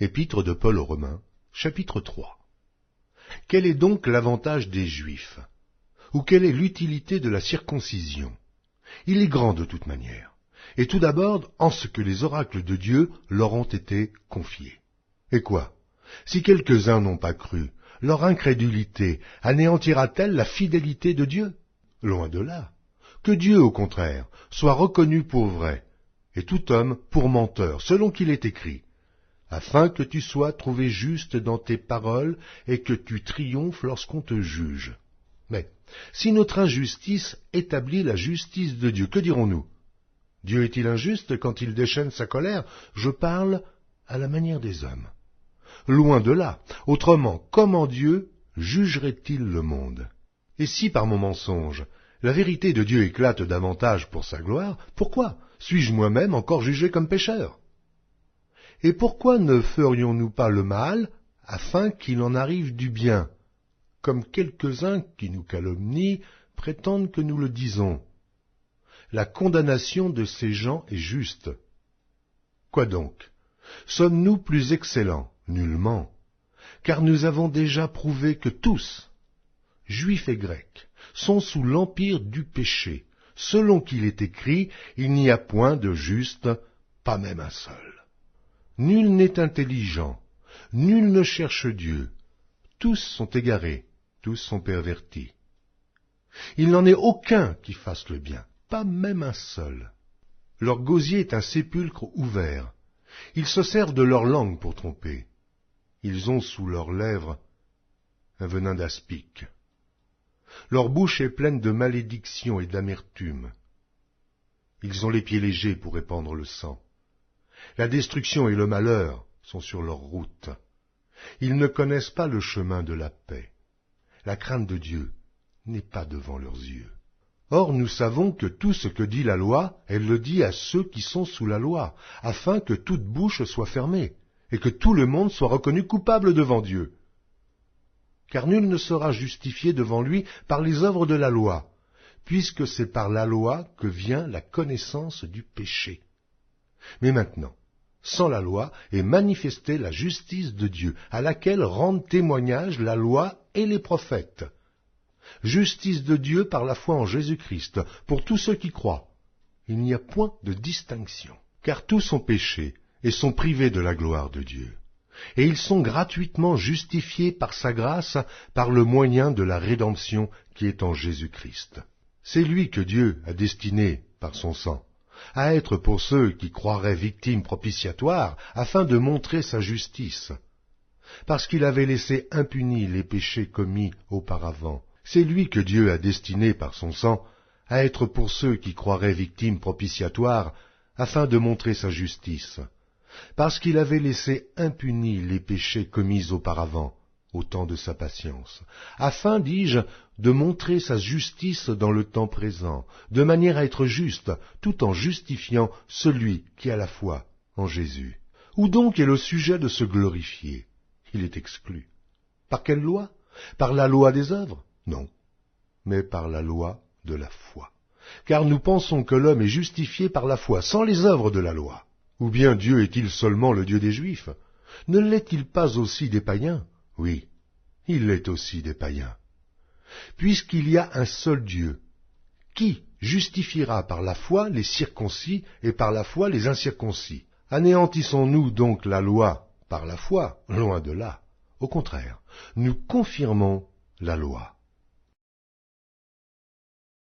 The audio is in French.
Épître de Paul aux Romains, chapitre 3. Quel est donc l'avantage des Juifs? Ou quelle est l'utilité de la circoncision? Il est grand de toute manière, et tout d'abord en ce que les oracles de Dieu leur ont été confiés. Et quoi? Si quelques-uns n'ont pas cru, leur incrédulité anéantira-t-elle la fidélité de Dieu? Loin de là. Que Dieu, au contraire, soit reconnu pour vrai, et tout homme pour menteur, selon qu'il est écrit, afin que tu sois trouvé juste dans tes paroles et que tu triomphes lorsqu'on te juge. Mais si notre injustice établit la justice de Dieu, que dirons-nous? Dieu est-il injuste quand il déchaîne sa colère? Je parle à la manière des hommes. Loin de là. Autrement, comment Dieu jugerait-il le monde? Et si par mon mensonge, la vérité de Dieu éclate davantage pour sa gloire, pourquoi suis-je moi-même encore jugé comme pécheur? Et pourquoi ne ferions-nous pas le mal, afin qu'il en arrive du bien, comme quelques-uns qui nous calomnient prétendent que nous le disons? La condamnation de ces gens est juste. Quoi donc? Sommes-nous plus excellents? Nullement, car nous avons déjà prouvé que tous, Juifs et Grecs, sont sous l'empire du péché, selon qu'il est écrit, il n'y a point de juste, pas même un seul. Nul n'est intelligent, nul ne cherche Dieu, tous sont égarés, tous sont pervertis. Il n'en est aucun qui fasse le bien, pas même un seul. Leur gosier est un sépulcre ouvert, ils se servent de leur langue pour tromper. Ils ont sous leurs lèvres un venin d'aspic. Leur bouche est pleine de malédiction et d'amertume. Ils ont les pieds légers pour répandre le sang. La destruction et le malheur sont sur leur route. Ils ne connaissent pas le chemin de la paix. La crainte de Dieu n'est pas devant leurs yeux. Or nous savons que tout ce que dit la loi, elle le dit à ceux qui sont sous la loi, afin que toute bouche soit fermée, et que tout le monde soit reconnu coupable devant Dieu. Car nul ne sera justifié devant lui par les œuvres de la loi, puisque c'est par la loi que vient la connaissance du péché. Mais maintenant, sans la loi est manifestée la justice de Dieu, à laquelle rendent témoignage la loi et les prophètes. Justice de Dieu par la foi en Jésus-Christ, pour tous ceux qui croient. Il n'y a point de distinction, car tous ont péché et sont privés de la gloire de Dieu. Et ils sont gratuitement justifiés par sa grâce, par le moyen de la rédemption qui est en Jésus-Christ. C'est lui que Dieu a destiné, par son sang, à être pour ceux qui croiraient victimes propitiatoires, afin de montrer sa justice. Parce qu'il avait laissé impunis les péchés commis auparavant, c'est lui que Dieu a destiné par son sang à être pour ceux qui croiraient victimes propitiatoires, afin de montrer sa justice. Parce qu'il avait laissé impunis les péchés commis auparavant, au temps de sa patience, afin, dis-je, de montrer sa justice dans le temps présent, de manière à être juste, tout en justifiant celui qui a la foi en Jésus. Où donc est le sujet de se glorifier? Il est exclu. Par quelle loi? Par la loi des œuvres? Non, mais par la loi de la foi. Car nous pensons que l'homme est justifié par la foi, sans les œuvres de la loi. Ou bien Dieu est-il seulement le Dieu des Juifs? Ne l'est-il pas aussi des païens? Oui, il l'est aussi des païens. Puisqu'il y a un seul Dieu, qui justifiera par la foi les circoncis et par la foi les incirconcis? Anéantissons-nous donc la loi par la foi? Loin de là. Au contraire, nous confirmons la loi.